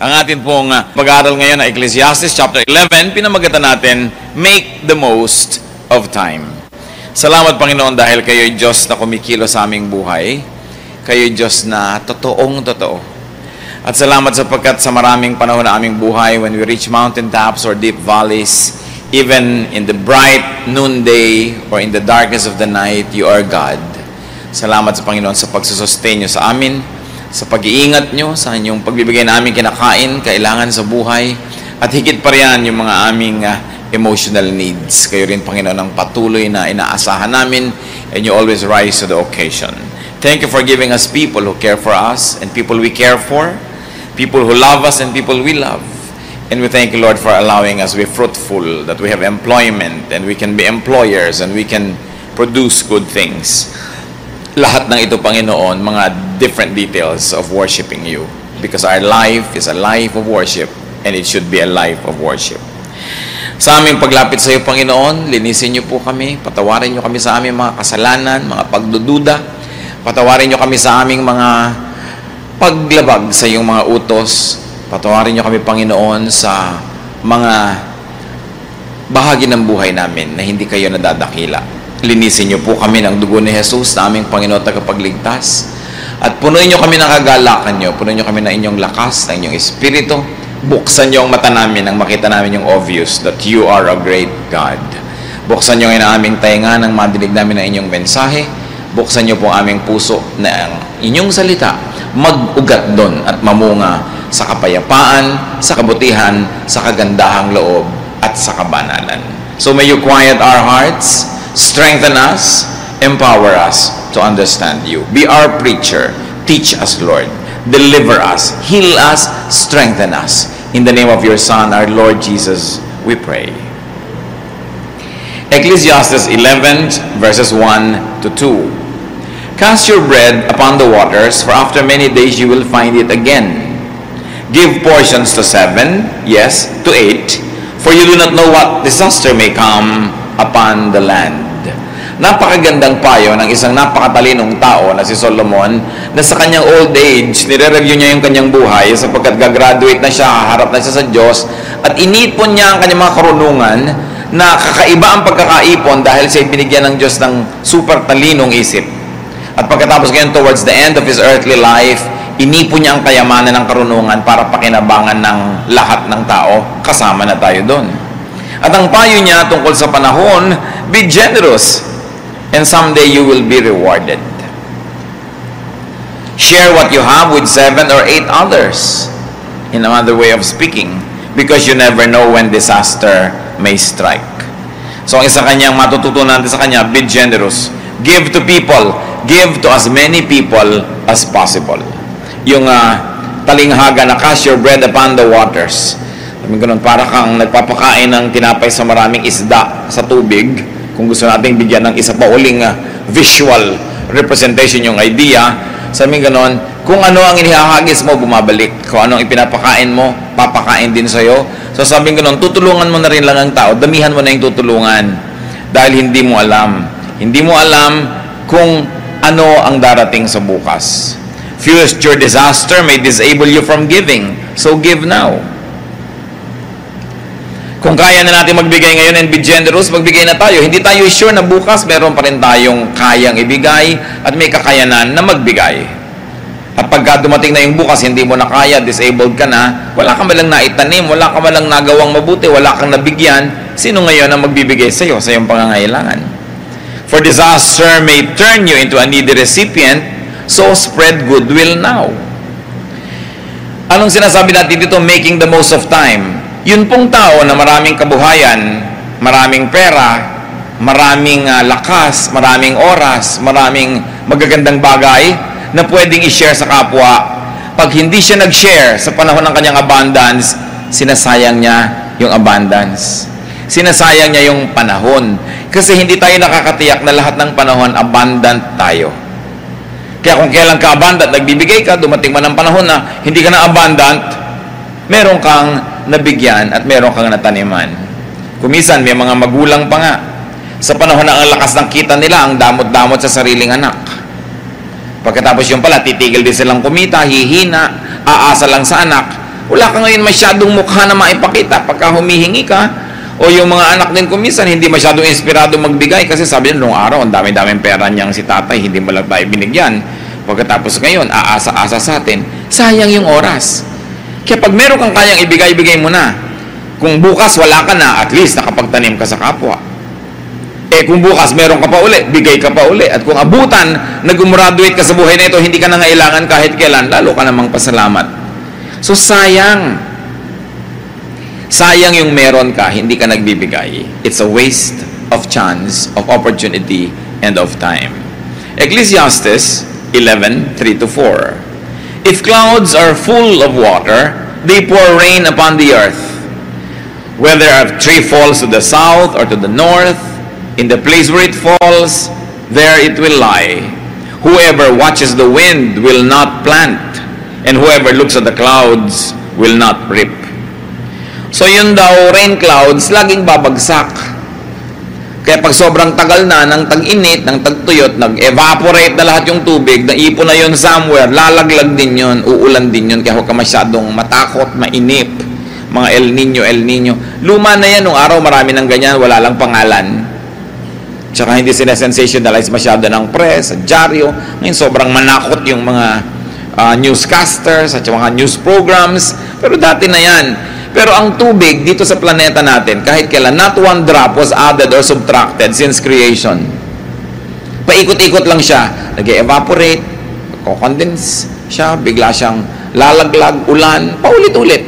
Ang atin pong pag-aaral ngayon na Ecclesiastes chapter 11, pinamagatan natin, Make the Most of Time. Salamat Panginoon dahil kayo'y Diyos na kumikilo sa aming buhay. Kayo'y Diyos na totoong-totoo. At salamat sapagkat sa maraming panahon na aming buhay, when we reach mountaintops or deep valleys, even in the bright noonday or in the darkness of the night, you are God. Salamat sa Panginoon sa pagsusustain nyo sa amin, sa pag-iingat nyo, sa inyong pagbibigay na aming kinakain, kailangan sa buhay, at higit pa riyan yung mga aming emotional needs. Kayo rin, Panginoon, ang patuloy na inaasahan namin, and you always rise to the occasion. Thank you for giving us people who care for us, and people we care for, people who love us, and people we love. And we thank you, Lord, for allowing us to be fruitful, that we have employment, and we can be employers, and we can produce good things. Lahat ng ito, Panginoon, mga different details of worshiping you. Because our life is a life of worship, and it should be a life of worship. Sa aming paglapit sa iyo, Panginoon, linisin niyo po kami, patawarin niyo kami sa aming mga kasalanan, mga pagdududa, patawarin niyo kami sa aming mga paglabag sa iyong mga utos, patawarin niyo kami, Panginoon, sa mga bahagi ng buhay namin na hindi kayo nadadakila. Linisin niyo po kami ng dugo ni Jesus na aming Panginoon tagapagligtas. At punuin niyo kami ng kagalakan niyo. Punuin niyo kami ng inyong lakas, ng inyong espiritu. Buksan niyo ang mata namin nang makita namin yung obvious that you are a great God. Buksan niyo ngayon ang aming tainga nang madinig namin ang inyong mensahe. Buksan niyo po ang aming puso na ang inyong salita mag-ugat doon at mamunga sa kapayapaan, sa kabutihan, sa kagandahang loob at sa kabanalan. So may you quiet our hearts, strengthen us, empower us to understand you. Be our preacher. Teach us, Lord. Deliver us, heal us, strengthen us. In the name of your Son, our Lord Jesus, we pray. Ecclesiastes 11, verses 1 to 2. Cast your bread upon the waters, for after many days you will find it again. Give portions to 7, yes, to 8, for you do not know what disaster may come upon the land. Napakagandang payo ng isang napakatalinong tao na si Solomon na sa kanyang old age, nire-review niya yung kanyang buhay sapagkat gagraduate na siya, haharap na siya sa Diyos at inipon niya ang kanyang mga karunungan na kakaiba ang pagkakaipon dahil siya binigyan ng Diyos ng super talinong isip. At pagkatapos ngayon towards the end of his earthly life, inipon niya ang kayamanan ng karunungan para pakinabangan ng lahat ng tao, kasama na tayo doon. At ang payo niya tungkol sa panahon, be generous, and someday you will be rewarded. Share what you have with 7 or 8 others, in another way of speaking, because you never know when disaster may strike. So ang isa kanyang matututunan natin sa kanya, be generous. Give to people. Give to as many people as possible. Yung talinghaga na cast your bread upon the waters. Sabi ko nun, para kang nagpapakain ng tinapay sa maraming isda sa tubig. Kung gusto nating bigyan ng isa pa uling visual representation yung idea, sabi ganon, kung ano ang inihahagis mo, bumabalik. Kung ano ang ipinapakain mo, papakain din sa'yo. So sabi ganon, tutulungan mo na rin lang ang tao, damihan mo na yung tutulungan. Dahil hindi mo alam. Hindi mo alam kung ano ang darating sa bukas. Future disaster may disable you from giving. So give now. Kung kaya na natin magbigay ngayon and be generous, magbigay na tayo. Hindi tayo sure na bukas meron pa rin tayong kayang ibigay at may kakayanan na magbigay. At pagka dumating na yung bukas, hindi mo na kaya, disabled ka na, wala ka malang naitanim, wala ka malang nagawang mabuti, wala kang nabigyan, sino ngayon ang magbibigay sa iyo sa iyong pangangailangan? For disaster may turn you into a needy recipient, so spread goodwill now. Anong sinasabi natin dito? Making the most of time. Yun pong tao na maraming kabuhayan, maraming pera, maraming lakas, maraming oras, maraming magagandang bagay na pwedeng i-share sa kapwa. Pag hindi siya nag-share sa panahon ng kanyang abundance, sinasayang niya yung abundance. Sinasayang niya yung panahon. Kasi hindi tayo nakakatiyak na lahat ng panahon abundant tayo. Kaya kung kailan ka abundant, nagbibigay ka, dumating man ang panahon na hindi ka na abundant, meron kang nabigyan at meron kang nataniman. Kumisan, may mga magulang pa nga. Sa panahon na ang lakas ng kita nila, ang damot-damot sa sariling anak. Pagkatapos yung pala, titigil din silang kumita, hihina, aasa lang sa anak. Wala ka ngayon masyadong mukha na maipakita pagka humihingi ka. O yung mga anak din ko minsan, hindi masyadong inspirado magbigay kasi sabi nila, noong araw, ang dami-daming pera niyang si tatay, hindi mo lang tayo binigyan. Pagkatapos ngayon, aasa-asa sa atin. Sayang yung oras. Kaya pag meron kang kayang ibigay mo na. Kung bukas wala ka na, at least nakapagtanim ka sa kapwa. Kung bukas meron ka pa uli, bigay ka pa uli. At kung abutan, nag-graduate ka sa buhay na ito, hindi ka nangailangan kahit kailan, lalo ka namang pasalamat. So sayang. Sayang yung meron ka, hindi ka nagbibigay. It's a waste of chance, of opportunity, and of time. Ecclesiastes 11:3-4. If clouds are full of water, they pour rain upon the earth. Whether a tree falls to the south or to the north, in the place where it falls, there it will lie. Whoever watches the wind will not plant, and whoever looks at the clouds will not reap. So yun daw, rain clouds, laging babagsak. Kaya pag sobrang tagal na ng tag-init, ng tag-tuyot, nag-evaporate na lahat yung tubig, naipon na yun somewhere, lalaglag din yun, uulan din yun, kaya huwag ka masyadong matakot, mainip. Mga El Nino. Luma na yan, nung araw marami ng ganyan, wala lang pangalan. Tsaka hindi sinasensationalize masyado ng press, dyaryo. Ngayon sobrang manakot yung mga newscasters at mga news programs. Pero dati na yan. Pero ang tubig dito sa planeta natin, kahit kailan, not one drop was added or subtracted since creation. Paikot-ikot lang siya. Nag-evaporate, condense siya, bigla siyang lalaglag, ulan, paulit-ulit.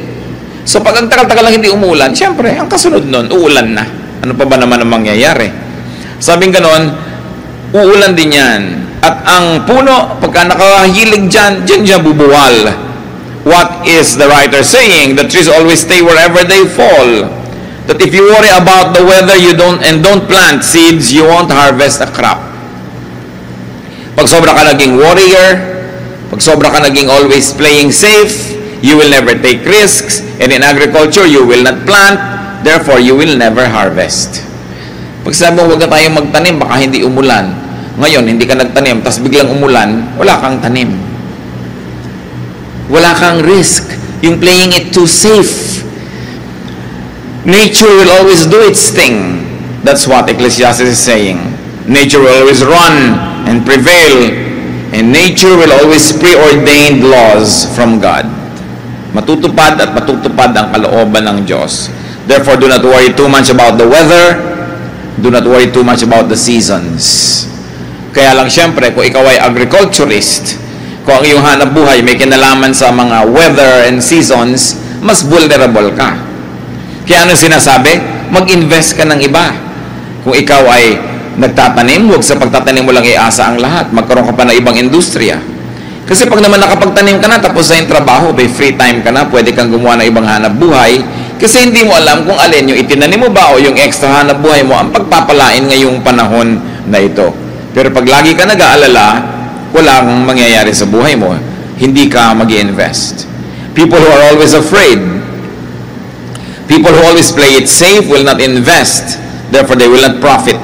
So pag ang tagal-tagal lang hindi umulan, syempre, ang kasunod nun, uulan na. Ano pa ba naman ang mangyayari? Sabing ganon, uulan din yan. At ang puno, pagka nakahilig dyan siya bubuwal. What is the writer saying? The trees always stay wherever they fall. That if you worry about the weather don't plant seeds, you won't harvest a crop. Pag sobra ka naging warrior, pag sobra ka naging always playing safe, you will never take risks, and in agriculture, you will not plant, therefore, you will never harvest. Pag sabi mo, huwag na tayong magtanim, baka hindi umulan. Ngayon, hindi ka nagtanim, tapos biglang umulan, wala kang tanim. Wala kang risk. Yung playing it too safe. Nature will always do its thing. That's what Ecclesiastes is saying. Nature will always run and prevail. And nature will always preordained laws from God. Matutupad at matutupad ang kalooban ng Diyos. Therefore, do not worry too much about the weather. Do not worry too much about the seasons. Kaya lang siyempre, kung ikaw ay agriculturist, kung ang iyong hanap buhay may kinalaman sa mga weather and seasons, mas vulnerable ka. Kaya ano sinasabi? Mag-invest ka ng iba. Kung ikaw ay nagtatanim, huwag sa pagtatanim mo lang iasa ang lahat. Magkaroon ka pa ng ibang industriya. Kasi pag naman nakapagtanim ka na, tapos sa yung trabaho, may free time ka na, pwede kang gumawa ng ibang hanap buhay, kasi hindi mo alam kung alin yung itinanim mo ba o yung extra hanap buhay mo ang pagpapalain ngayong panahon na ito. Pero pag lagi ka nag-aalala, walang mangyayari sa buhay mo. Hindi ka mag-i-invest. People who are always afraid, people who always play it safe will not invest. Therefore, they will not profit.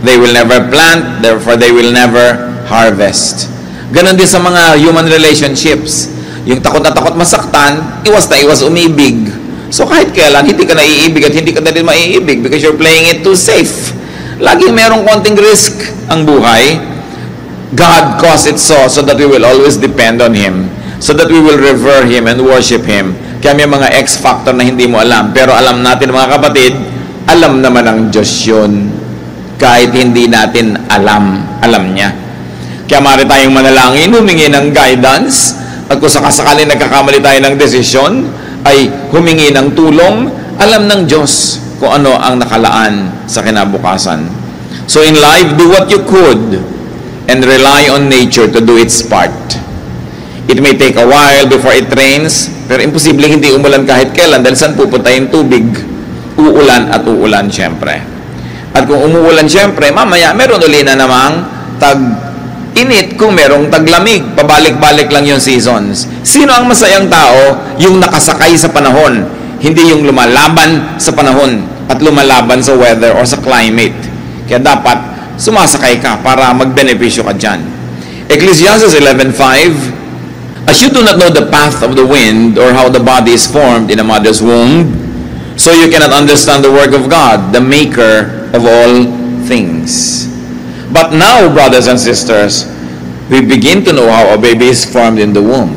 They will never plant. Therefore, they will never harvest. Ganon din sa mga human relationships. Yung takot na takot masaktan, iwas na iwas umibig. So, kahit kailan, hindi ka naiibig at hindi ka na rin maiibig because you're playing it too safe. Laging merong konting risk ang buhay. God caused it so that we will always depend on Him, so that we will revere Him and worship Him. Kaya may mga X-factor na hindi mo alam, pero alam natin mga kapatid, alam naman ng Diyos yun. Kahit hindi natin alam niya. Kaya maaari tayong manalangin, humingi ng guidance, at kung sakasakali nagkakamali tayo ng desisyon, ay humingi ng tulong, alam ng Diyos kung ano ang nakalaan sa kinabukasan. So in life, do what you could, and rely on nature to do its part. It may take a while before it rains, pero imposible hindi umulan kahit kailan dahil saan pupunta yung tubig? Uulan at uulan syempre. At kung umuulan syempre, mamaya meron uli na namang tag-init kung merong taglamig. Pabalik-balik lang yung seasons. Sino ang masayang tao? Yung nakasakay sa panahon, hindi yung lumalaban sa panahon at lumalaban sa weather or sa climate. Kaya dapat sumasakay ka para magbenepisyo ka dyan. Ecclesiastes 11:5, As you do not know the path of the wind or how the body is formed in a mother's womb, so you cannot understand the work of God, the maker of all things. But now, brothers and sisters, we begin to know how a baby is formed in the womb.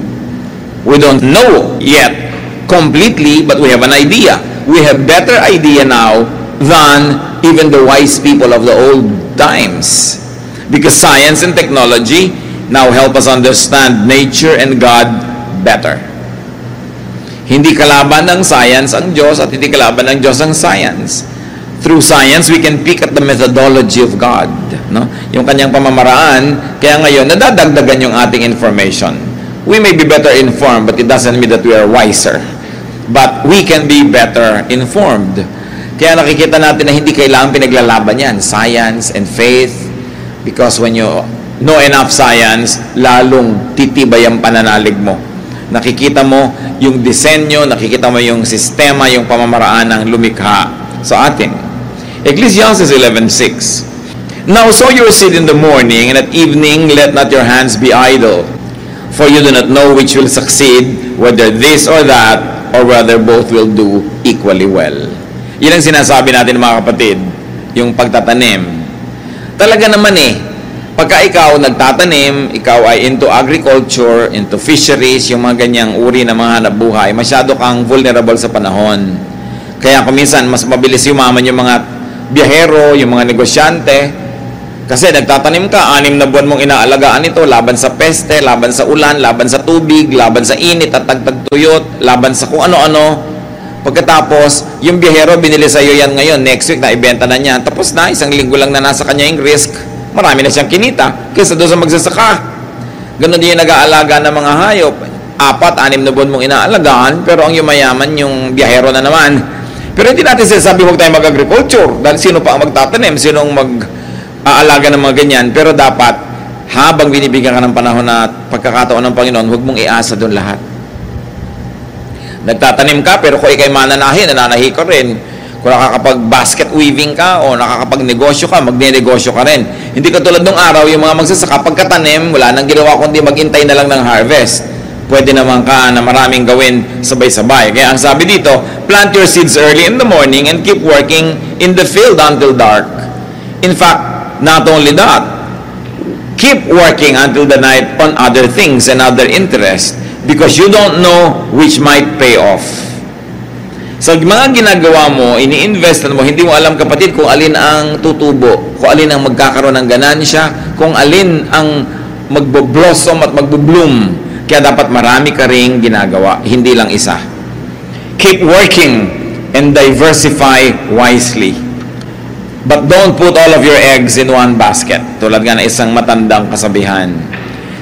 We don't know yet completely, but we have an idea. We have better idea now than even the wise people of the old times. Because science and technology now help us understand nature and God better. Hindi kalaban ng science ang Diyos at hindi kalaban ng Diyos ang science. Through science, we can pick at the methodology of God. No? Yung kanyang pamamaraan, kaya ngayon, nadadagdagan yung ating information. We may be better informed, but it doesn't mean that we are wiser. But we can be better informed. Kaya nakikita natin na hindi kailangan pinaglalaban yan, science and faith, because when you know enough science, lalong titibay ang pananalig mo. Nakikita mo yung disenyo, nakikita mo yung sistema, yung pamamaraan ng lumikha sa atin. Ecclesiastes 11:6. Now sow your seed in the morning, and at evening let not your hands be idle. For you do not know which will succeed, whether this or that, or whether both will do equally well. Yan ang sinasabi natin mga kapatid, yung pagtatanim. Talaga naman pagka ikaw nagtatanim, ikaw ay into agriculture, into fisheries, yung mga ganyang uri ng mga hanap buhay, masyado kang vulnerable sa panahon. Kaya kuminsan, mas mabilis yumaman yung mga biyahero, yung mga negosyante. Kasi nagtatanim ka, 6 na buwan mong inaalagaan ito, laban sa peste, laban sa ulan, laban sa tubig, laban sa init at tagtagtuyot, laban sa kung ano-ano. Pagkatapos, yung biyahero, binili sa iyo yan ngayon, next week na ibenta na niya. Tapos na, 1 linggo lang na nasa kanya yung risk. Marami na siyang kinita kaysa doon sa magsasaka. Ganon din yung nag-aalaga ng mga hayop. 4, 6 na buwan mong inaalagaan, pero ang yumayaman yung biyahero na naman. Pero hindi natin sinasabi huwag tayo mag-agriculture dahil sino pa ang magtatanim, sinong mag-aalaga ng mga ganyan. Pero dapat, habang binibigyan ka ng panahon na pagkakataon ng Panginoon, huwag mong iasa doon lahat. Nagtatanim ka, pero kung ikay mananahi, nananahi ka rin. Kung nakakapag-basket weaving ka o nakakapag-negosyo ka, magne-negosyo ka rin. Hindi katulad nung araw, yung mga magsasaka, pagkatanim, wala nang ginawa kundi maghintay na lang ng harvest. Pwede naman ka na maraming gawin sabay-sabay. Kaya ang sabi dito, plant your seeds early in the morning and keep working in the field until dark. In fact, not only that, keep working until the night on other things and other interests because you don't know which might pay off. Sa mga ginagawa mo, ini-investan mo, hindi mo alam kapatid kung alin ang tutubo, kung alin ang magkakaroon ng ganansya, kung alin ang magbo-blossom at magbo-bloom. Kaya dapat marami ka ring ginagawa, hindi lang isa. Keep working and diversify wisely. But don't put all of your eggs in one basket. Tulad nga na isang matandang kasabihan.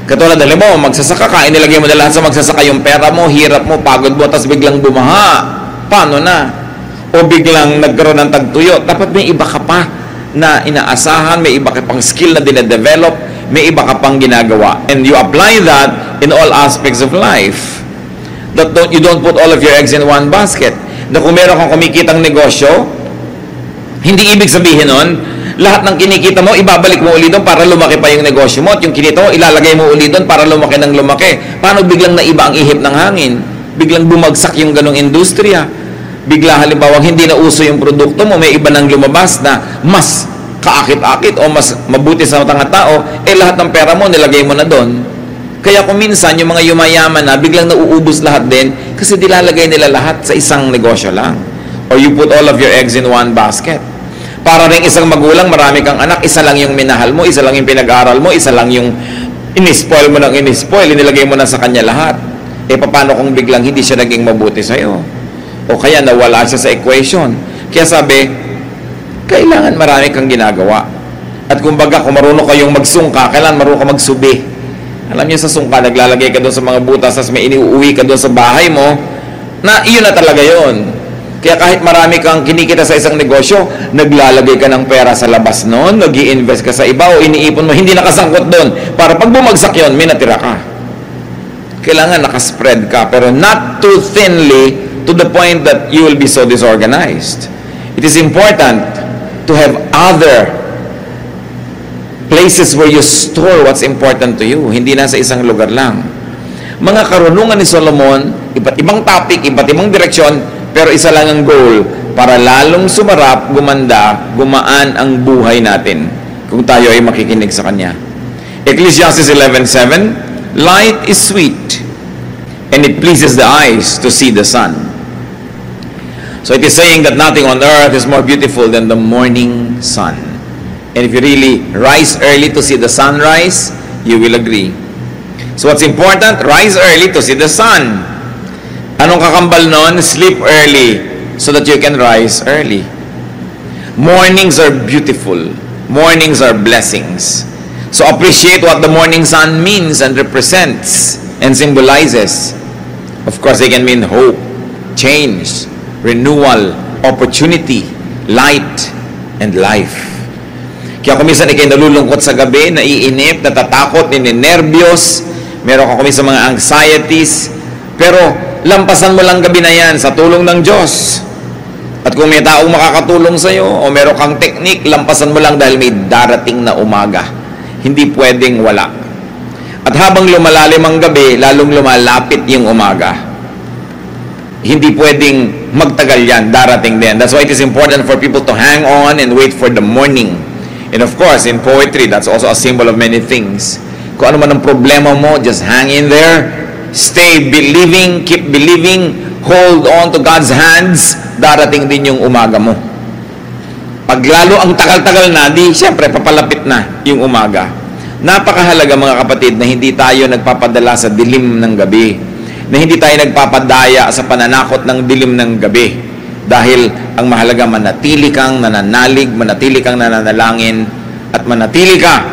Katulad, alam mo, magsasaka ka, inilagay mo na lahat sa magsasaka yung pera mo, hirap mo, pagod mo, tapos biglang bumaha. Paano na? O biglang nagkaroon ng tagtuyot. Dapat may iba ka pa na inaasahan, may iba ka pang skill na dinedevelop, may iba ka pang ginagawa. And you apply that in all aspects of life. You don't put all of your eggs in one basket. Na kung meron kang kumikitang negosyo, hindi ibig sabihin nun, lahat ng kinikita mo, ibabalik mo ulit doon para lumaki pa yung negosyo mo. At yung kinita mo, ilalagay mo ulit doon para lumaki ng lumaki. Paano biglang naiba ang ihip ng hangin? Biglang bumagsak yung ganong industriya. Bigla halimbawa hindi na uso yung produkto mo, may iba nang lumabas na mas kaakit-akit o mas mabuti sa mga tao, lahat ng pera mo nilagay mo na doon. Kaya kung minsan yung mga yumayaman na biglang nauubos lahat din kasi dilalagay nila lahat sa isang negosyo lang. Or you put all of your eggs in one basket. Para rin isang magulang, marami kang anak, isa lang yung minahal mo, isa lang yung pinag-aaral mo, isa lang yung inispoil mo ng inispoil, inilagay mo na sa kanya lahat. Paano kung biglang hindi siya naging mabuti sa'yo? O kaya nawala siya sa equation. Kaya sabi, kailangan marami kang ginagawa. At kumbaga, kung marunong kayong magsungka, kailangan marunong ka magsubi. Alam niyo sa sungka, naglalagay ka doon sa mga butas, tapos may iniuwi ka doon sa bahay mo, na iyon na talaga yon. Kaya kahit marami kang kinikita sa isang negosyo, naglalagay ka ng pera sa labas noon, nag-i-invest ka sa iba, o iniipon mo, hindi nakasangkot doon. Para pag bumagsak yon, may natira ka. Kailangan nakaspread ka, pero not too thinly to the point that you will be so disorganized. It is important to have other places where you store what's important to you. Hindi na sa isang lugar lang. Mga karunungan ni Solomon, iba't ibang topic, iba't ibang direksyon, pero isa lang ang goal, para lalong sumarap, gumanda, gumaan ang buhay natin kung tayo ay makikinig sa Kanya. Ecclesiastes 11:7, light is sweet, and it pleases the eyes to see the sun. So it is saying that nothing on earth is more beautiful than the morning sun. And if you really rise early to see the sunrise, you will agree. So what's important? Rise early to see the sun. Anong kakambal nun? Sleep early so that you can rise early. Mornings are beautiful. Mornings are blessings. So appreciate what the morning sun means and represents and symbolizes. Of course, they can mean hope, change, renewal, opportunity, light, and life. Kaya kung minsan ikay nalulungkot sa gabi, naiinip, natatakot, ninenervyos, meron ka kung minsan mga anxieties, pero lampasan mo lang gabi na yan sa tulong ng Diyos. At kung may taong makakatulong sa iyo o meron kang technique, lampasan mo lang dahil may darating na umaga. Hindi pwedeng wala. At habang lumalalim ang gabi, lalong lumalapit yung umaga. Hindi pwedeng magtagal yan, darating din. That's why it is important for people to hang on and wait for the morning. And of course, in poetry, that's also a symbol of many things. Kung ano man ang problema mo, just hang in there. Stay believing, keep believing, hold on to God's hands, darating din yung umaga mo. Pag lalo ang tagal-tagal na, di, siyempre, papalapit na yung umaga. Napakahalaga mga kapatid na hindi tayo nagpapadala sa dilim ng gabi, na hindi tayo nagpapadaya sa pananakot ng dilim ng gabi. Dahil ang mahalaga, manatili kang nananalig, manatili kang nananalangin, at manatili ka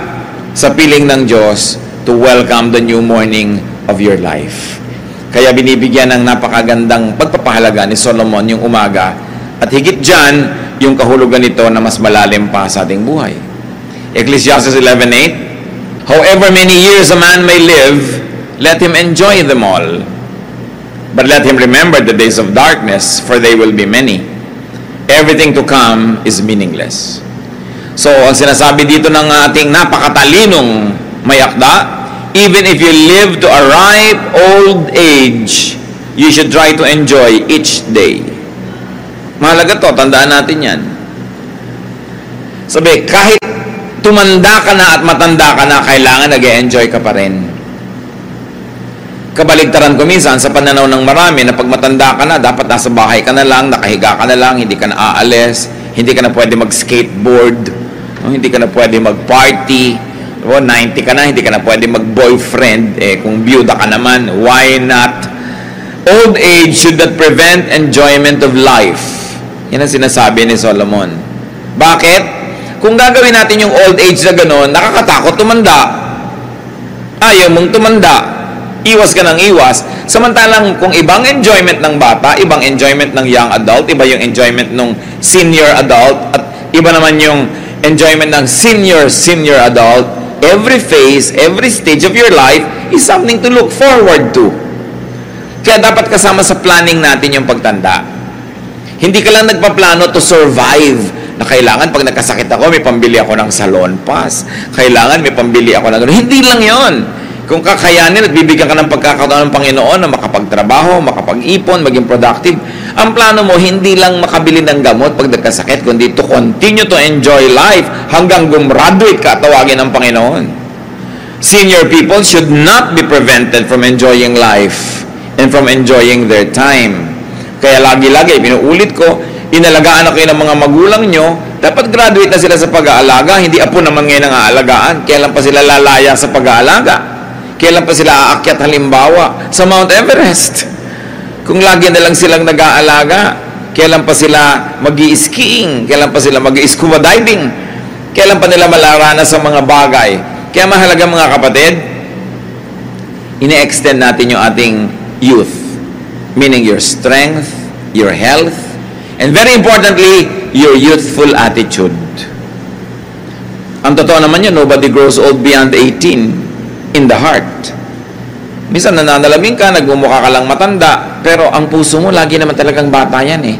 sa piling ng Diyos to welcome the new morning of your life. Kaya binibigyan ng napakagandang pagpapahalaga ni Solomon yung umaga, at higit dyan, yung kahulugan nito na mas malalim pa sa ating buhay. Ecclesiastes 11:8, however many years a man may live, let him enjoy them all. But let him remember the days of darkness, for they will be many. Everything to come is meaningless. So, ang sinasabi dito ng ating napakatalinong mayakda, even if you live to a ripe old age, you should try to enjoy each day. Mahalaga to, tandaan natin yan. Sabi, kahit tumanda ka na at matanda ka na, kailangan nag-enjoy ka pa rin. Kabaligtaran ko minsan sa pananaw ng marami na pag matanda ka na, dapat nasa bahay ka na lang, nakahiga ka na lang, hindi ka na aalis, hindi ka na pwede mag-skateboard, hindi ka na pwede mag-party, 90 ka na, hindi ka na pwede mag-boyfriend, kung byuda ka naman, why not? Old age should not prevent enjoyment of life. Yan ang sinasabi ni Solomon. Bakit? Kung gagawin natin yung old age na gano'n, nakakatakot tumanda. Ayaw mong tumanda. Iwas ka ng iwas. Samantalang kung ibang enjoyment ng bata, ibang enjoyment ng young adult, iba yung enjoyment ng senior adult, at iba naman yung enjoyment ng senior adult, every phase, every stage of your life is something to look forward to. Kaya dapat kasama sa planning natin yung pagtanda. Hindi ka lang nagpaplano to survive, na kailangan pag nagkasakit ako, may pambili ako ng salon pass. Kailangan may pambili ako ng gano'n. Hindi lang yon. Kung kakayanin at bibigyan ka ng pagkakataon ng Panginoon na makapagtrabaho, makapag-ipon, maging productive, ang plano mo hindi lang makabili ng gamot pag nagkasakit, kundi to continue to enjoy life hanggang gumraduate ka, tawagin ng Panginoon. Senior people should not be prevented from enjoying life and from enjoying their time. Kaya lagi-lagi, pinuulit ko, inalagaan ako ng mga magulang nyo, dapat graduate na sila sa pag-aalaga, hindi apo naman ngayon ang aalagaan. Kailan pa sila lalaya sa pag-aalaga? Kailan pa sila aakyat halimbawa sa Mount Everest? Kung lagi na lang silang nag-aalaga, kailan pa sila mag-i-skiing? Kailan pa sila mag-i-scuba diving? Kailan pa nila malaranas sa mga bagay? Kaya mahalaga mga kapatid, ine-extend natin yung ating youth. Meaning your strength, your health, and very importantly, your youthful attitude. Ang totoo naman yun, nobody grows old beyond 18 in the heart. Minsan nananalamin ka, nagmumukha ka lang matanda, pero ang puso mo lagi naman talagang bata yan eh.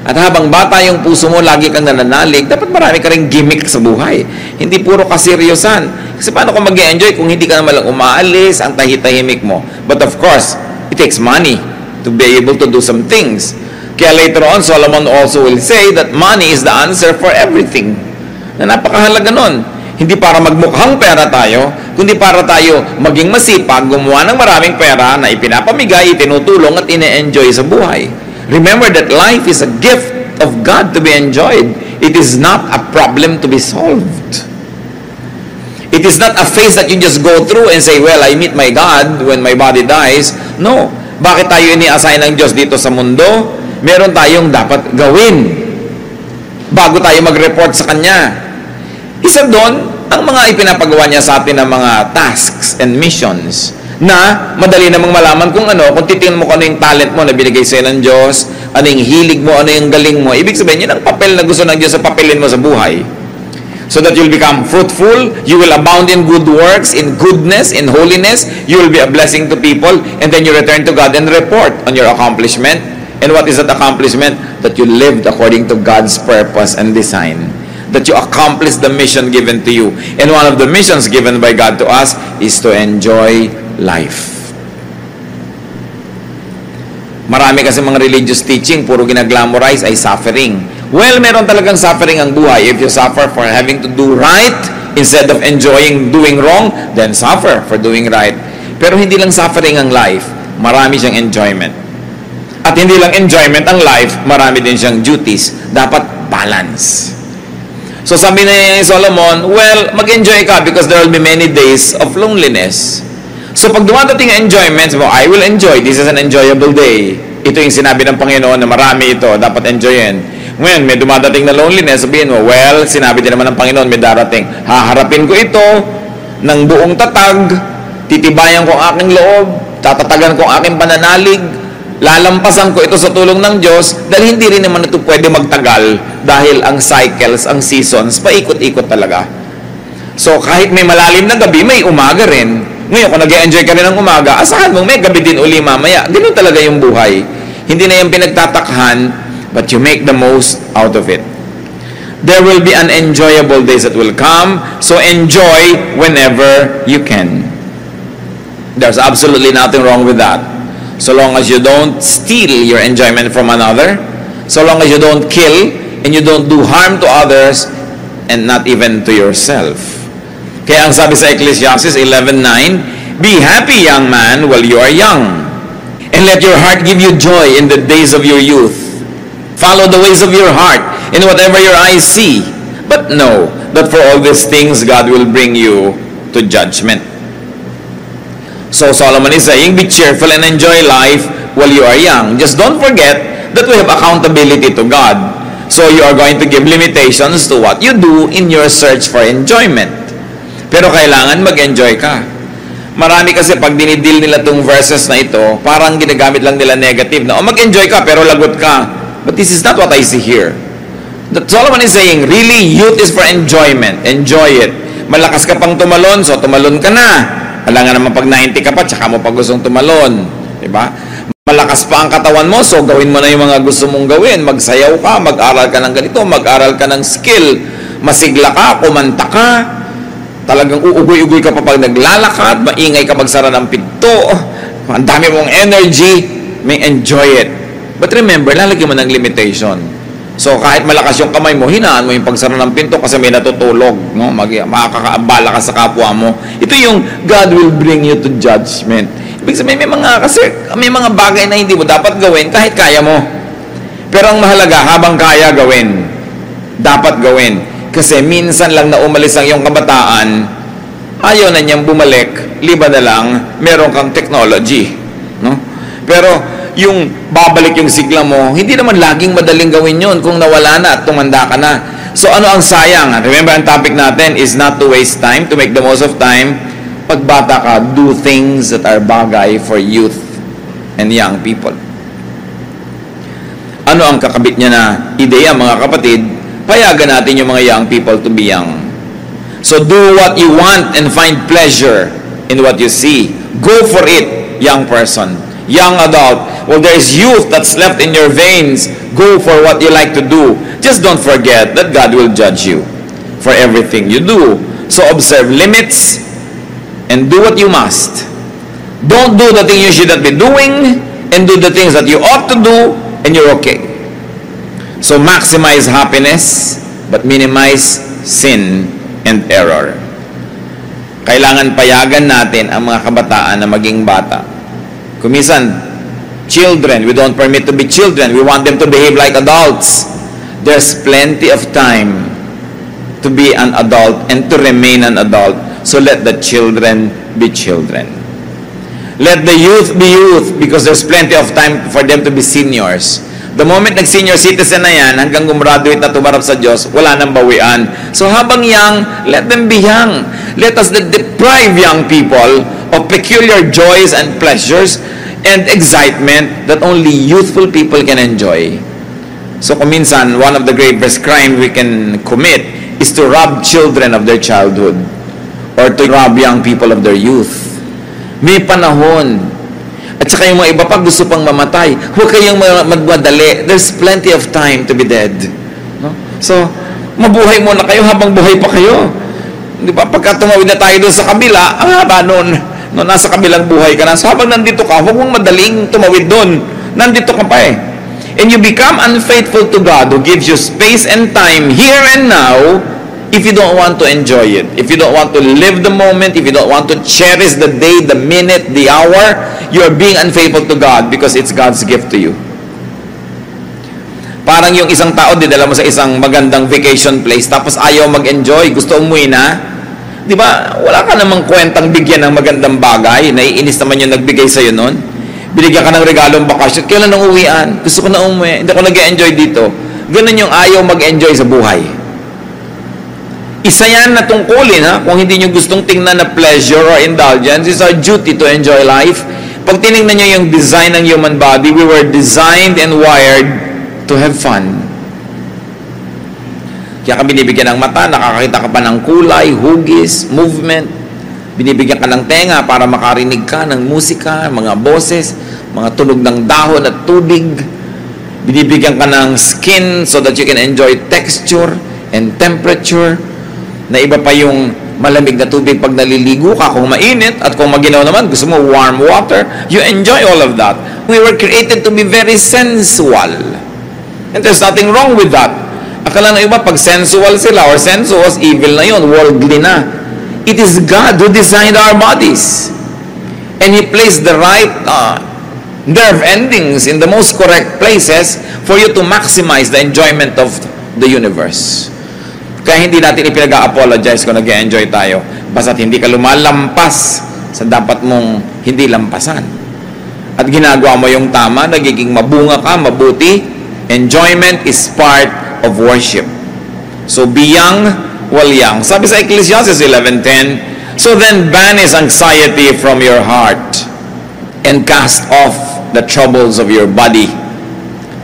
At habang bata yung puso mo, lagi kang nananalig, dapat marami ka rin gimmick sa buhay. Hindi puro kaseryosan. Kasi paano ka mag-enjoy kung hindi ka naman lang umaalis, ang tahitahimik mo? But of course, it takes money to be able to do some things. Kaya later on, Solomon also will say that money is the answer for everything. Na napakahalaga nun. Hindi para magmukhang pera tayo, kundi para tayo maging masipag, gumawa ng maraming pera na ipinapamigay, itinutulong at ine-enjoy sa buhay. Remember that life is a gift of God to be enjoyed. It is not a problem to be solved. It is not a phase that you just go through and say, well, I meet my God when my body dies. No. Bakit tayo ini-assign ng Diyos dito sa mundo? Meron tayong dapat gawin bago tayo mag-report sa Kanya. Isa doon, ang mga ipinapagawa niya sa atin ng mga tasks and missions na madali namang malaman kung titingnan mo kung ano yung talent mo na binigay sa'yo ng Diyos, ano yung hilig mo, ano yung galing mo. Ibig sabihin, yun ang papel na gusto ng Diyos sa papelin mo sa buhay. So that you'll become fruitful, you will abound in good works, in goodness, in holiness, you will be a blessing to people, and then you return to God and report on your accomplishment. And what is that accomplishment? That you lived according to God's purpose and design. That you accomplish the mission given to you. And one of the missions given by God to us is to enjoy life. Marami kasi mga religious teaching, puro ginaglamorize ay suffering. Well, meron talagang suffering ang buhay. If you suffer for having to do right instead of enjoying doing wrong, then suffer for doing right. Pero hindi lang suffering ang life, marami siyang enjoyment. At hindi lang enjoyment ang life, marami din siyang duties. Dapat balance. So sabi ni Solomon, well, mag-enjoy ka because there will be many days of loneliness. So pag dumadating ang enjoyment, I will enjoy. This is an enjoyable day. Ito yung sinabi ng Panginoon na marami ito, dapat enjoyin. Ngayon, may dumadating na loneliness, sabihin mo, well, sinabi din naman ng Panginoon, may darating. Haharapin ko ito ng buong tatag, titibayan ko ang aking loob, tatatagan ko ang aking pananalig, lalampasan ko ito sa tulong ng Diyos, dahil hindi rin naman ito pwede magtagal dahil ang cycles, ang seasons, paikot-ikot talaga. So, kahit may malalim na gabi, may umaga rin. Ngayon, kung nag-enjoy ka rin ng umaga, asahan mong may gabi din uli mamaya. Ganun talaga yung buhay. Hindi na yung pinagtatakhan, but you make the most out of it. There will be unenjoyable days that will come, so enjoy whenever you can. There's absolutely nothing wrong with that. So long as you don't steal your enjoyment from another, so long as you don't kill, and you don't do harm to others, and not even to yourself. Kaya ang sabi sa Ecclesiastes 11:9, be happy, young man, while you are young, and let your heart give you joy in the days of your youth. Follow the ways of your heart in whatever your eyes see, but know that for all these things God will bring you to judgment. So Solomon is saying, be cheerful and enjoy life while you are young. Just don't forget that we have accountability to God. So you are going to give limitations to what you do in your search for enjoyment. Pero kailangan mag-enjoy ka. Marami kasi pag dinidil nila itong verses na ito, parang ginagamit lang nila negative na, mag-enjoy ka pero lagot ka. But this is not what I see here. That Solomon is saying, really, youth is for enjoyment. Enjoy it. Malakas ka pang tumalon, so tumalon ka na. Wala nga naman pag 90 ka pa, tsaka mo pa gustong tumalon. Diba? Malakas pa ang katawan mo, so gawin mo na yung mga gusto mong gawin. Magsayaw ka, mag-aral ka ng ganito, mag-aral ka ng skill. Masigla ka, kumanta ka. Talagang uugoy-ugoy ka pa pag naglalakad, maingay ka magsara ng pinto, ang dami mong energy, may enjoy it. But remember, lalagyan mo ng limitation. So kahit malakas yung kamay mo, hinaan mo yung pagsara ng pinto kasi may natutulog, no? Makakaabala ka sa kapwa mo. Ito yung God will bring you to judgment. Ibig sabihin, may mga bagay na hindi mo dapat gawin kahit kaya mo. Pero ang mahalaga, habang kaya gawin, dapat gawin. Kasi minsan lang na umalis ang iyong kabataan, ayaw na niyang bumalik, liba na lang, meron kang technology. No? Pero yung babalik yung sigla mo, hindi naman laging madaling gawin yun kung nawala na at tumanda ka na. So ano ang sayang? Remember, ang topic natin is not to waste time, to make the most of time. Pag bata ka, do things that are bagay for youth and young people. Ano ang kakabit niya na ideya, mga kapatid? Payagan natin yung mga young people to be young. So do what you want and find pleasure in what you see. Go for it, young person. Young adult, well, there is youth that's left in your veins. Go for what you like to do. Just don't forget that God will judge you for everything you do. So observe limits and do what you must. Don't do the thing you shouldn't be doing, and do the things that you ought to do, and you're okay. So maximize happiness, but minimize sin and error. Kailangan payagan natin ang mga kabataan na maging bata. Kumisan, children, we don't permit to be children. We want them to behave like adults. There's plenty of time to be an adult and to remain an adult. So let the children be children. Let the youth be youth, because there's plenty of time for them to be seniors. The moment nag-senior citizen na yan, hanggang gumraduate na tumarap sa Diyos, wala nang bawian. So habang young, let them be young. Let us deprive young people of peculiar joys and pleasures and excitement that only youthful people can enjoy. So kung minsan, one of the gravest crimes we can commit is to rob children of their childhood or to rob young people of their youth. May panahon. At saka yung mga iba pa gusto pang mamatay. Huwag kayong magmadali. There's plenty of time to be dead. No? So, mabuhay muna kayo habang buhay pa kayo. Di ba? Pagka tumawid na tayo doon sa kabila, ang haba noon. No, nasa kabilang buhay ka na. So, habang nandito ka, huwag mong madaling tumawid doon. Nandito ka pa eh. And you become unfaithful to God who gives you space and time here and now if you don't want to enjoy it. If you don't want to live the moment, if you don't want to cherish the day, the minute, the hour, you are being unfaithful to God because it's God's gift to you. Parang yung isang tao, dinala mo sa isang magandang vacation place, tapos ayaw mag-enjoy, gusto umuwi na. Di ba? Wala ka namang kwentang bigyan ng magandang bagay. Naiinis naman yung nagbigay sa'yo noon. Binigyan ka ng regalong bakasyon. Kailan nang uwian? Gusto ko na umuwi. Hindi ako nag-enjoy dito. Ganun yung ayaw mag-enjoy sa buhay. Isa yan na tungkulin, ha? Kung hindi nyo gustong tingnan na pleasure or indulgence, it's our duty to enjoy life. Pag tinignan nyo yung design ng human body, we were designed and wired to have fun. Kaya ka binibigyan ng mata, nakakakita ka pa ng kulay, hugis, movement. Binibigyan ka ng tenga para makarinig ka ng musika, mga boses, mga tunog ng dahon at tubig. Binibigyan ka ng skin so that you can enjoy texture and temperature. Na iba pa yung malamig na tubig pag naliligo ka, kung mainit, at kung maginaw naman, gusto mo warm water, you enjoy all of that. We were created to be very sensual. And there's nothing wrong with that. Akala ng iba, pag sensual sila or sensuous, evil na yun, worldly na. It is God who designed our bodies. And He placed the right nerve endings in the most correct places for you to maximize the enjoyment of the universe. Kaya hindi natin ipinag-a-apologize kung nag-enjoy tayo. Basta't hindi ka lumalampas sa dapat mong hindi lampasan. At ginagawa mo yung tama, nagiging mabunga ka, mabuti. Enjoyment is part of worship. So be young while young. Sabi sa Ecclesiastes 11:10, so then banish anxiety from your heart and cast off the troubles of your body,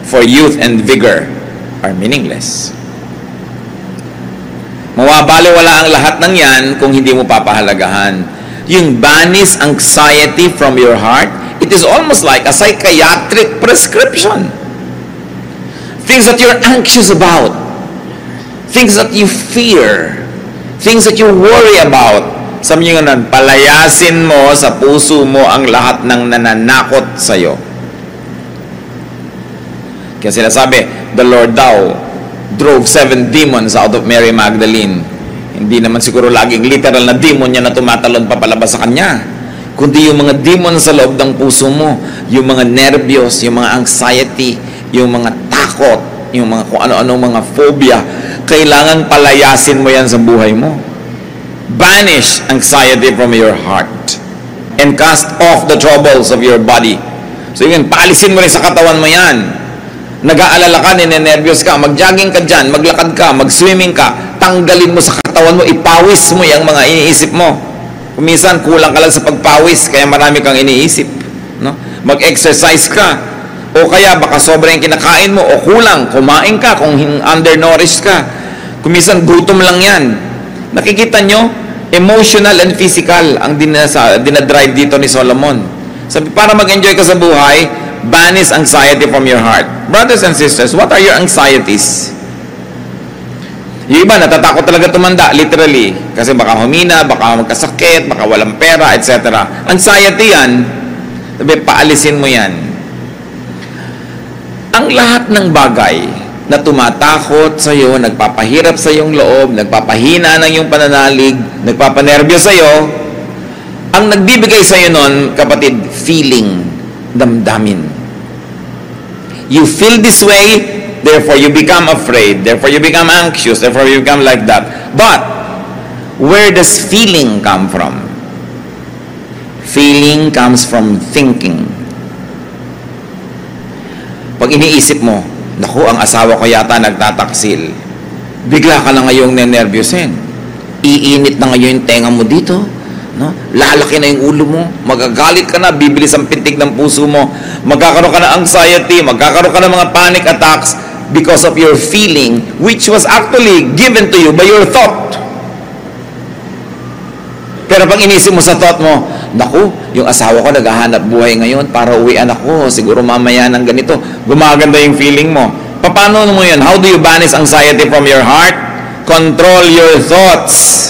for youth and vigor are meaningless. Mawabaliwala ang lahat ng yan kung hindi mo papahalagahan. Yung banish anxiety from your heart, it is almost like a psychiatric prescription. Things that you're anxious about, things that you fear, things that you worry about. Sabi nyo nga, palayasin mo sa puso mo ang lahat ng nananakot sa'yo. Kaya sinasabi, the Lord daw drove 7 demons out of Mary Magdalene. Hindi naman siguro laging literal na demon niya na tumatalon papalabas sa kanya, kundi yung mga demon sa loob ng puso mo, yung mga nervyos, yung mga anxiety, yung mga takot, yung mga kung ano-anong mga phobia. Kailangan palayasin mo yan sa buhay mo. Banish anxiety from your heart and cast off the troubles of your body. So yun, paalisin mo rin sa katawan mo yan. Nag-aalala ka, ninenervyos ka, mag-jogging ka dyan, maglakad ka, mag-swimming ka, tanggalin mo sa katawan mo, ipawis mo yung mga iniisip mo. Kuminsan, kulang ka lang sa pagpawis, kaya marami kang iniisip. No? Mag-exercise ka, o kaya baka sobrang kinakain mo, o kulang, kumain ka, kung undernourished ka. Kuminsan, gutom lang yan. Nakikita nyo, emotional and physical ang dinadrive dito ni Solomon. Sabi, para mag-enjoy ka sa buhay, banish anxiety from your heart. Brothers and sisters, what are your anxieties? Yung iba, natatakot talaga tumanda, literally. Kasi baka humina, baka magkasakit, baka walang pera, etc. Anxiety yan, sabi, paalisin mo yan. Ang lahat ng bagay na tumatakot sa iyo, nagpapahirap sa iyong loob, nagpapahina ng iyong pananalig, nagpapanervyo sa iyo, ang nagbibigay sa iyo nun, kapatid, feeling, damdamin. You feel this way, therefore you become afraid, therefore you become anxious, therefore you become like that. But, where does feeling come from? Feeling comes from thinking. Pag iniisip mo, naku, ang asawa ko yata nagtataksil. Bigla ka na ngayong nenervyusin. Iinit na ngayon yung tenga mo dito. No? Lalaki na yung ulo mo. Magagalit ka na. Bibilis ang pintig ng puso mo. Magkakaroon ka ng anxiety. Magkakaroon ka ng mga panic attacks because of your feeling which was actually given to you by your thought. Pero pag inisip mo sa thought mo, naku, yung asawa ko naghahanap buhay ngayon para uwian ako. Siguro mamaya ng ganito. Gumaganda yung feeling mo. Paano mo yun? How do you banish anxiety from your heart? Control your thoughts.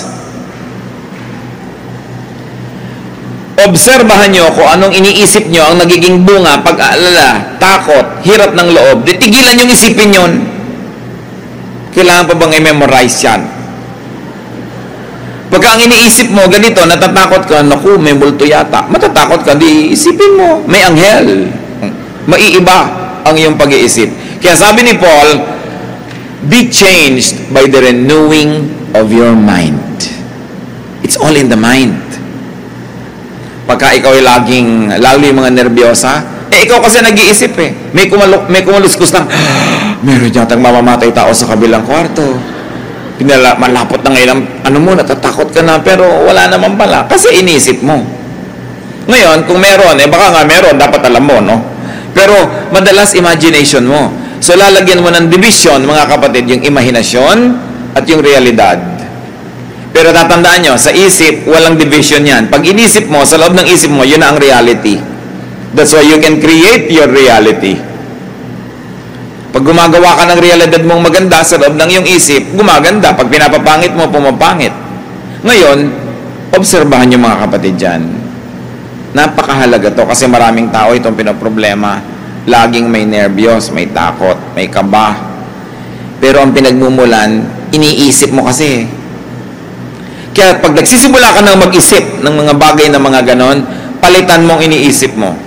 Obserbahan nyo kung anong iniisip nyo ang nagiging bunga, pag-aalala, takot, hirap ng loob. Tigilan yung isipin yun. Kailangan pa bang i-memorize yan? Pagka ang iniisip mo, ganito, natatakot ka, naku, may multo yata. Matatakot ka, di isipin mo, may anghel. Maiiba ang iyong pag-iisip. Kaya sabi ni Paul, be changed by the renewing of your mind. It's all in the mind. Pagka ikaw ay lalo yung mga nervyosa, ikaw kasi nag-iisip May kumaluskos lang, meron yatang mamamatay tao sa kabilang kwarto. Malapot na ngayon, natatakot ka na, pero wala naman pala. Kasi inisip mo. Ngayon, kung meron, baka nga meron, dapat alam mo, no? Pero, madalas imagination mo. So, lalagyan mo ng division, mga kapatid, yung imahinasyon at yung realidad. Pero tatandaan nyo, sa isip, walang division yan. Pag inisip mo, sa loob ng isip mo, yun na ang reality. That's why you can create your reality. Pag gumagawa ka ng realidad mong maganda sa loob ng iyong isip, gumaganda. Pag pinapapangit mo, pumapangit. Ngayon, obserbahan nyo mga kapatid dyan. Napakahalaga to kasi maraming tao itong pinaproblema. Laging may nervyos, may takot, may kaba. Pero ang pinagmumulan, iniisip mo kasi. Kaya pag nagsisimula ka ng mag-isip ng mga bagay na mga ganon, palitan mong iniisip mo.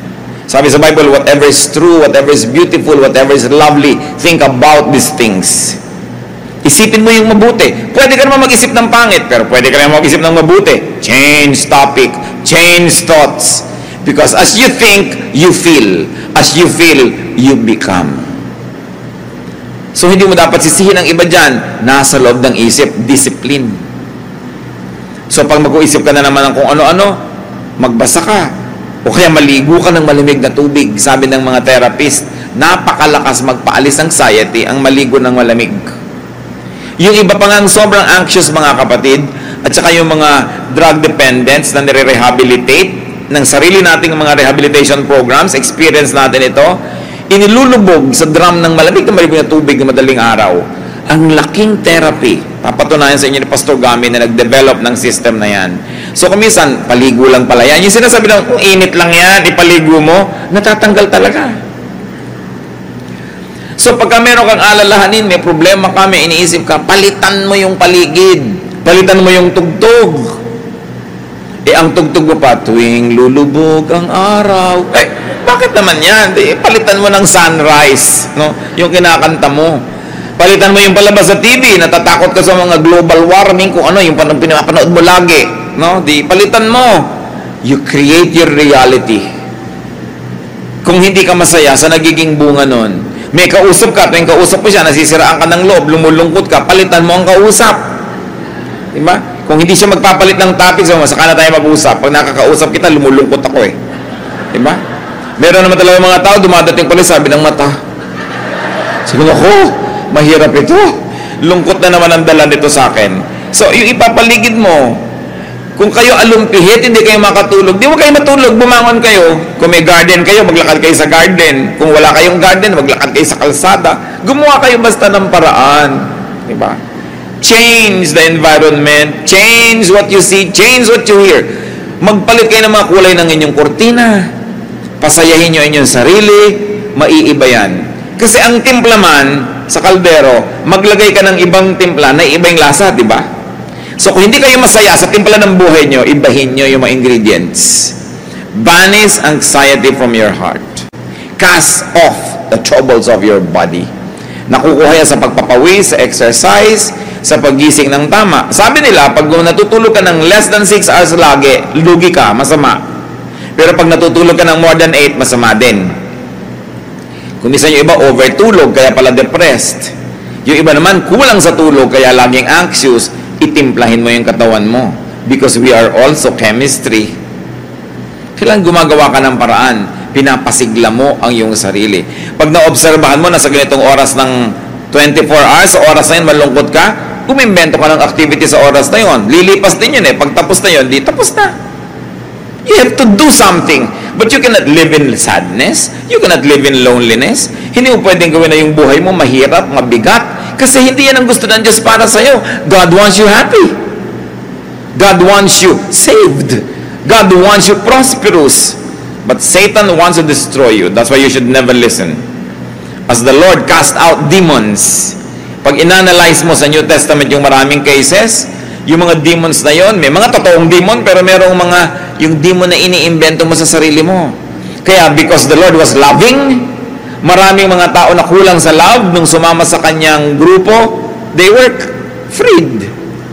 Sabi sa Bible, whatever is true, whatever is beautiful, whatever is lovely, think about these things. Isipin mo yung mabuti. Pwede ka naman mag-isip ng pangit, pero pwede ka naman mag-isip ng mabuti. Change topic, change thoughts. Because as you think, you feel. As you feel, you become. So hindi mo dapat sisihin ang iba dyan. Nasa loob ng isip, discipline. So pag mag-uisip ka na naman ng kung ano-ano, magbasa ka. O kaya maligo ka ng malamig na tubig. Sabi ng mga therapist, napakalakas magpaalis ng anxiety ang maligo ng malamig. Yung iba pa nga sobrang anxious mga kapatid, at saka yung mga drug dependents na nire-rehabilitate ng sarili nating mga rehabilitation programs, experience natin ito, inilulubog sa drum ng malamig na tubig na madaling araw. Ang laking therapy. Papatunayan sa inyo ni Pastor Gami na nag-develop ng system na yan. So, kumisan, paligo lang pala yan. Yung sinasabi lang, kung init lang yan, ipaligo mo, natatanggal talaga. So, pagka meron kang alalahanin, may problema ka, may iniisip ka, palitan mo yung paligid. Palitan mo yung tugtog. Ang tugtog mo pa, tuwing lulubog ang araw. Bakit naman yan? Palitan mo ng sunrise, no? Yung kinakanta mo. Palitan mo yung palabas sa TV, natatakot ka sa mga global warming, kung ano, yung pinapanood mo lagi. No? Palitan mo. You create your reality. Kung hindi ka masaya sa nagiging bunga nun, may kausap ka, tuwing kausap mo siya, nasisiraan ka ng loob, lumulungkot ka, palitan mo ang kausap. Diba? Kung hindi siya magpapalit ng topic, saka na tayo mag-usap. Pag nakakausap kita, lumulungkot ako Diba? Meron naman talaga mga tao, dumadating pala, sabi ng mata. Sabi ako, mahirap ito. Lungkot na naman ang dala nito sa akin. So, yung ipapaligid mo, Kung kayo alumpihit, hindi kayo makatulog, di mo kayo matulog, bumangon kayo. Kung may garden kayo, maglakad kayo sa garden. Kung wala kayong garden, maglakad kayo sa kalsada. Gumawa kayo basta ng paraan. Di ba? Change the environment, change what you see, change what you hear. Magpalit kayo ng mga kulay ng inyong kurtina. Pasayahin nyo inyong sarili, maiiba yan. Kasi ang timpla man sa kaldero, maglagay ka ng ibang timpla na iba yung lasa, di ba? So kung hindi kayo masaya sa timpla ng buhay nyo, ibahin nyo yung mga ingredients. Banish anxiety from your heart. Cast off the troubles of your body. Nakukuha yan sa pagpapawis, sa exercise, sa paggising ng tama. Sabi nila, pag natutulog ka ng less than 6 hours lagi, lugi ka, masama. Pero pag natutulog ka ng more than 8, masama din. Kung minsan yung iba, overtulog, kaya pala depressed. Yung iba naman, kulang sa tulog, kaya laging anxious. Itimplahin mo yung katawan mo. Because we are also chemistry. Kailangan gumagawa ka ng paraan. Pinapasigla mo ang iyong sarili. Pag naobserbahan mo na sa ganitong oras ng 24 hours, sa oras na yun, malungkot ka, umimbento ka ng activity sa oras na yun. Lilipas din yun eh. Pag tapos na yun, di tapos na. You have to do something. But you cannot live in sadness. You cannot live in loneliness. Hindi mo pwedeng gawin na yung buhay mo mahirap, mabigat. Kasi hindi yan ang gusto ng Diyos para sa'yo. God wants you happy. God wants you saved. God wants you prosperous. But Satan wants to destroy you. That's why you should never listen. As the Lord cast out demons, pag inanalyze mo sa New Testament yung maraming cases, yung mga demons na yon, may mga totoong demon, pero merong mga, yung demon na iniimbento mo sa sarili mo. Kaya because the Lord was loving, maraming mga tao na kulang sa love nung sumama sa kanyang grupo, they were freed.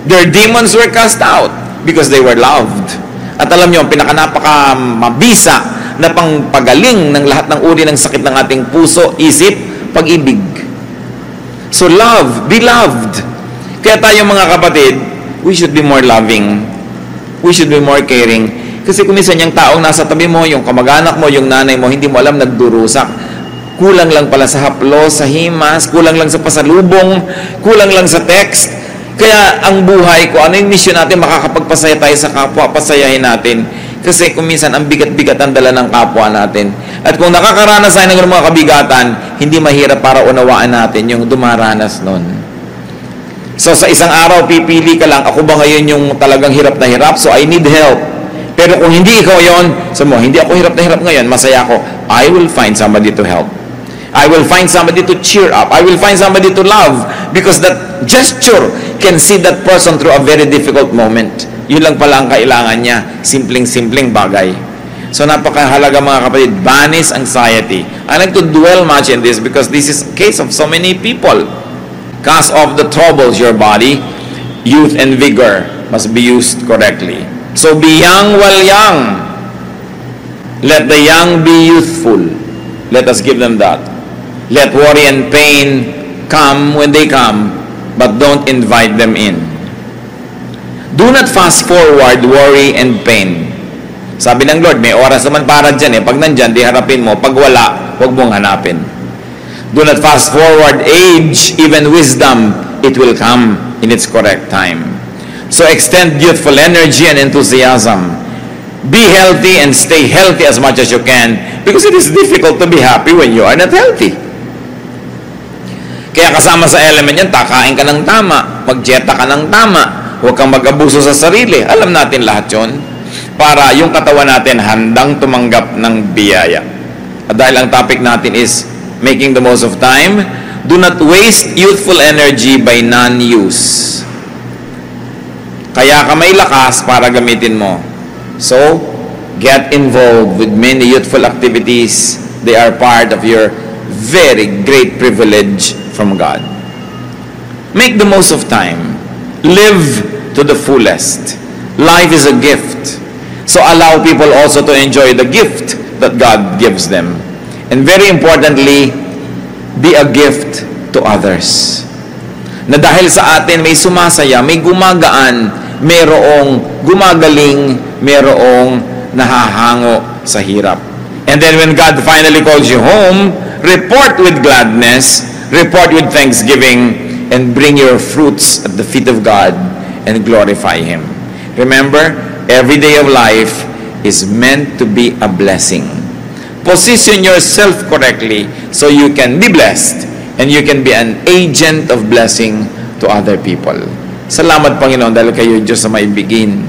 Their demons were cast out because they were loved. At alam nyo, ang pinaka-napaka-mabisa na pangpagaling ng lahat ng uri ng sakit ng ating puso, isip, pag-ibig. So love, be loved. Kaya tayo mga kapatid, we should be more loving. We should be more caring. Kasi kung minsan yung taong nasa tabi mo, yung kamag-anak mo, yung nanay mo, hindi mo alam, nagdurusak. Kulang lang pala sa haplos, sa himas, kulang lang sa pasalubong, kulang lang sa text. Kaya ang buhay ko, ano yung mission natin, makakapagpasaya tayo sa kapwa, pasayahin natin. Kasi kung minsan ang bigat-bigat ang dala ng kapwa natin. At kung nakakaranas tayo ng mga kabigatan, hindi mahirap para unawaan natin yung dumaranas nun. So sa isang araw, pipili ka lang, ako ba ngayon yung talagang hirap na hirap? So I need help. Pero kung hindi ikaw yon, sabi mo, hindi ako hirap na hirap ngayon, masaya ako, I will find somebody to help. I will find somebody to cheer up. I will find somebody to love. Because that gesture can see that person through a very difficult moment. Yun lang pala ang kailangan niya. Simpleng-simpleng bagay. So napakahalaga mga kapatid, banish anxiety. I like to dwell much in this because this is a case of so many people. Cast off the troubles your body. Youth and vigor must be used correctly. So be young while young. Let the young be youthful. Let us give them that. Let worry and pain come when they come, but don't invite them in. Do not fast forward worry and pain. Sabi ng Lord, may oras naman para dyan eh. Pag nandyan, di harapin mo. Pag wala, huwag mong hanapin. Do not fast forward age, even wisdom. It will come in its correct time. So extend youthful energy and enthusiasm. Be healthy and stay healthy as much as you can because it is difficult to be happy when you are not healthy. Kaya kasama sa element yan, takain ka ng tama, mag-dieta ka ng tama, huwag kang mag-abuso sa sarili. Alam natin lahat yon para yung katawan natin handang tumanggap ng biyaya. At dahil ang topic natin is making the most of time, do not waste youthful energy by non-use. Kaya ka may lakas para gamitin mo. So, get involved with many youthful activities. They are part of your very great privilege from God. Make the most of time. Live to the fullest. Life is a gift. So allow people also to enjoy the gift that God gives them. And very importantly, be a gift to others. Na dahil sa atin may sumasaya, may gumagaan, mayroong gumagaling, mayroong nahahango sa hirap. And then when God finally calls you home, report with gladness, report with thanksgiving, and bring your fruits at the feet of God and glorify Him. Remember, every day of life is meant to be a blessing. Position yourself correctly so you can be blessed and you can be an agent of blessing to other people. Salamat, Panginoon, dahil kayo, Diyos, na maibigin.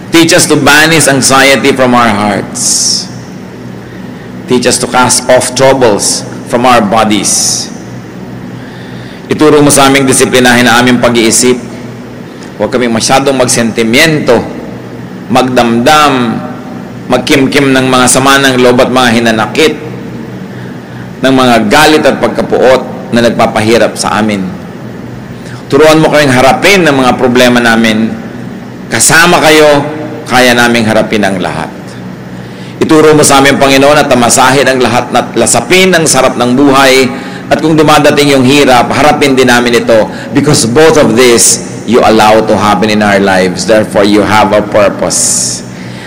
Teach us to banish anxiety from our hearts. Teach us to cast off troubles from our bodies. Ituro mo sa aming disiplinahin na aming pag-iisip. Huwag kami masyadong magsentimiento, magdamdam, magkimkim ng mga sama ng loob at mga hinanakit, ng mga galit at pagkapuot na nagpapahirap sa amin. Turuan mo kaming harapin ng mga problema namin. Kasama kayo, kaya naming harapin ang lahat. Ituro mo sa amin, Panginoon, at tamasahin ang lahat at lasapin ang sarap ng buhay. At kung dumadating yung hirap, harapin din namin ito because both of this you allow to happen in our lives. Therefore, you have a purpose.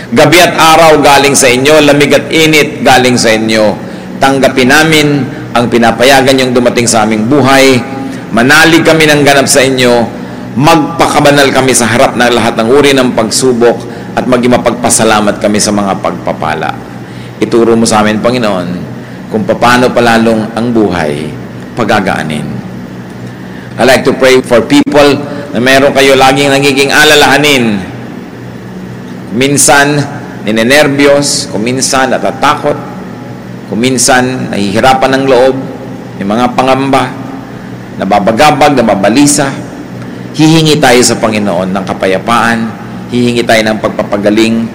Gabi at araw galing sa inyo, lamig at init galing sa inyo. Tanggapin namin ang pinapayagan yung dumating sa aming buhay. Manalig kami ng ganap sa inyo. Magpakabanal kami sa harap ng lahat ng uri ng pagsubok at maging mapagpasalamat kami sa mga pagpapala. Ituro mo sa amin, Panginoon, kung paano palalong ang buhay pagagaanin. I like to pray for people na meron kayo laging nagiging alalahanin. Minsan, ninenervyos, kuminsan natatakot, kuminsan nahihirapan ng loob, may mga pangamba, nababagabag, nababalisa. Hihingi tayo sa Panginoon ng kapayapaan, hihingi tayo ng pagpapagaling,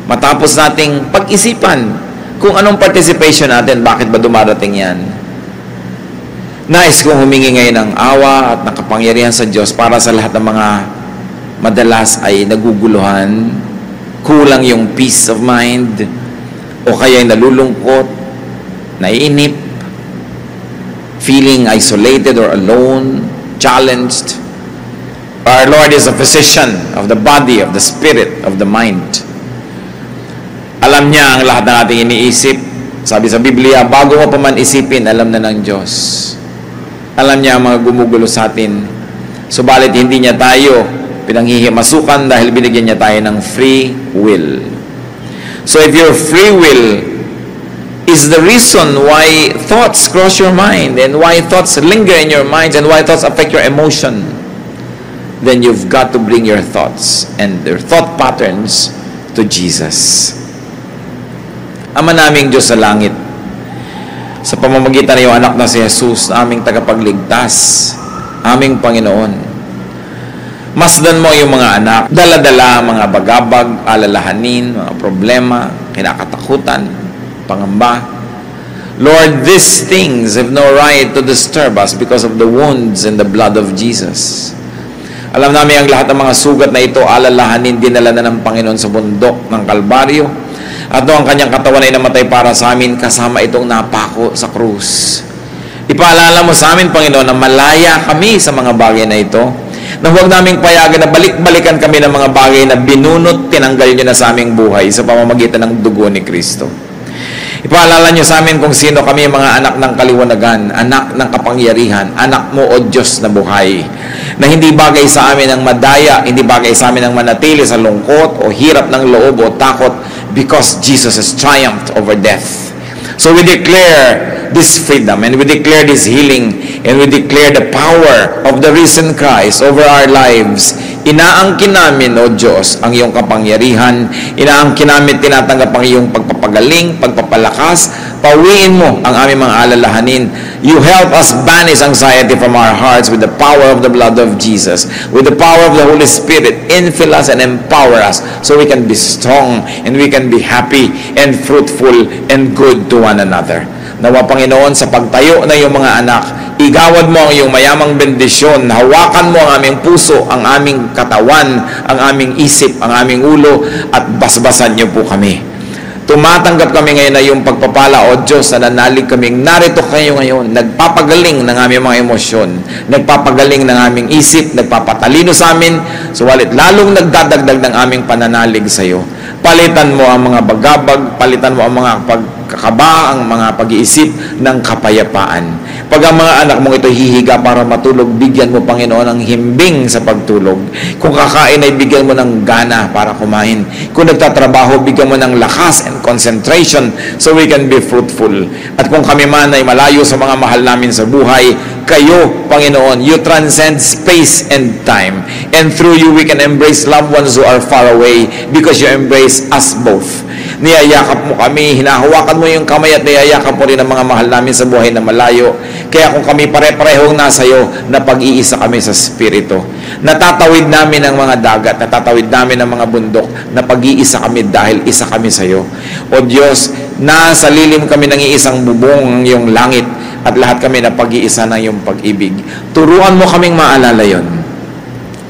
matapos nating pag-isipan kung anong participation natin, bakit ba dumarating yan. Nais kong humingi ngayon ng awa at ng kapangyarihan sa Diyos para sa lahat ng mga madalas ay naguguluhan, kulang yung peace of mind, o kaya nalulungkot, naiinip, feeling isolated or alone, challenged. Our Lord is a physician of the body, of the spirit, of the mind. Alam niya ang lahat ng ating iniisip. Sabi sa Biblia, bago mo pa man isipin, alam na ng Diyos. Alam niya ang mga gumugulo sa atin. Subalit hindi niya tayo pinanghihimasukan dahil binigyan niya tayo ng free will. So if your free will is the reason why thoughts cross your mind and why thoughts linger in your mind and why thoughts affect your emotion, then you've got to bring your thoughts and your thought patterns to Jesus. Ama naming Diyos sa langit, sa pamamagitan ng iyong anak na si Jesus, aming tagapagligtas, aming Panginoon, masdan mo yung mga anak, dala-dala, mga bagabag, alalahanin, mga problema, kinakatakutan, pangamba. Lord, these things have no right to disturb us because of the wounds and the blood of Jesus. Alam namin ang lahat ng mga sugat na ito, alalahanin, dinala na ng Panginoon sa bundok ng Kalbaryo. At noong ang kanyang katawan ay namatay para sa amin, kasama itong napako sa krus. Ipaalala mo sa amin, Panginoon, na malaya kami sa mga bagay na ito, na huwag naming payagan na balik-balikan kami ng mga bagay na binunot, tinanggal niyo na sa aming buhay sa pamamagitan ng dugo ni Kristo. Ipaalala niyo sa amin kung sino kami, mga anak ng kaliwanagan, anak ng kapangyarihan, anak mo o Diyos na buhay, na hindi bagay sa amin ang madaya, hindi bagay sa amin ang manatili sa lungkot o hirap ng loob o takot, because Jesus has triumphed over death. So we declare this freedom and we declare this healing and we declare the power of the risen Christ over our lives. Inaangkin namin, O Diyos, ang iyong kapangyarihan. Inaangkin namin, tinatanggap ang iyong pagpapagaling, pagpapalakas. Pawiin mo ang aming mga alalahanin. You help us banish anxiety from our hearts with the power of the blood of Jesus, with the power of the Holy Spirit. Infill us and empower us so we can be strong and we can be happy and fruitful and good to one another. Nawa, Panginoon, sa pagtayo na iyong mga anak, igawad mo ang iyong mayamang bendisyon, hawakan mo ang aming puso, ang aming katawan, ang aming isip, ang aming ulo, at basbasan niyo po kami. Tumatanggap kami ngayon na yung pagpapala, O Diyos, na nanalig kaming narito kayo ngayon, nagpapagaling ng aming mga emosyon, nagpapagaling ng aming isip, nagpapatalino sa amin, suwalit lalong nagdadagdag ng aming pananalig sa iyo. Palitan mo ang mga bagabag, palitan mo ang mga pagkakaba, ang mga pag-iisip ng kapayapaan. Pag ang mga anak mong ito hihiga para matulog, bigyan mo, Panginoon, ng himbing sa pagtulog. Kung kakain ay bigyan mo ng gana para kumain. Kung nagtatrabaho, bigyan mo ng lakas and concentration so we can be fruitful. At kung kami man ay malayo sa mga mahal namin sa buhay, kayo, Panginoon, you transcend space and time. And through you, we can embrace loved ones who are far away because you embrace us both. Niyayakap mo kami, hinahawakan mo yung kamay at niyayakap mo rin ang mga mahal namin sa buhay na malayo. Kaya kung kami pare-parehong nasa iyo, na pag-iisa kami sa Espiritu. Natatawid namin ang mga dagat, natatawid namin ang mga bundok, na pag-iisa kami dahil isa kami sa iyo. O Diyos, nasa lilim kami ng iisang bubong yung langit at lahat kami na pag-iisa ng iyong pag-ibig. Turuan mo kaming maalala yon.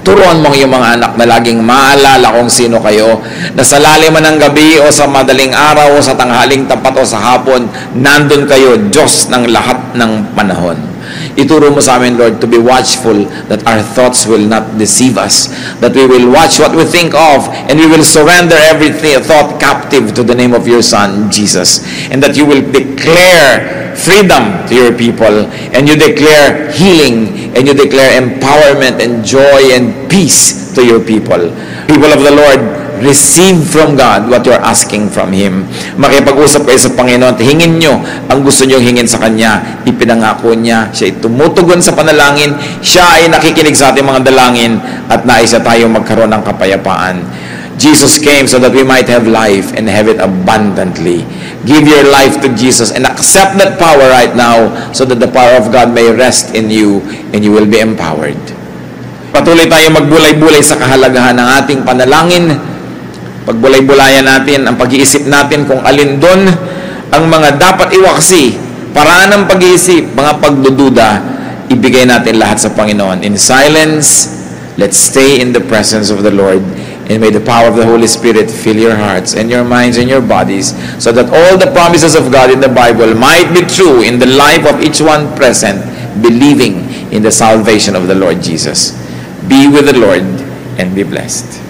Turuan mo ang iyong mga anak na laging maalala kung sino kayo, na sa lalim man ng gabi o sa madaling araw o sa tanghaling tapat o sa hapon, nandun kayo, Diyos ng lahat ng panahon. Ituro mo sa amin, Lord, to be watchful, that our thoughts will not deceive us, that we will watch what we think of, and we will surrender every thought captive to the name of your Son, Jesus, and that you will declare freedom to your people, and you declare healing, and you declare empowerment and joy and peace to your people. People of the Lord, receive from God what you're asking from Him. Makipag-usap kayo sa Panginoon at hingin nyo ang gusto nyo hingin sa Kanya. Ipinangako niya, siya ay tumutugon sa panalangin, siya ay nakikinig sa ating mga dalangin, at nais na tayo magkaroon ng kapayapaan. Jesus came so that we might have life and have it abundantly. Give your life to Jesus and accept that power right now so that the power of God may rest in you and you will be empowered. Patuloy tayo magbulay-bulay sa kahalagahan ng ating panalangin. Pagbulay-bulayan natin ang pag-iisip natin kung alin doon ang mga dapat iwaksi, paraan ng pag-iisip, mga pagdududa, ibigay natin lahat sa Panginoon. In silence, let's stay in the presence of the Lord, and may the power of the Holy Spirit fill your hearts and your minds and your bodies, so that all the promises of God in the Bible might be true in the life of each one present, believing in the salvation of the Lord Jesus. Be with the Lord and be blessed.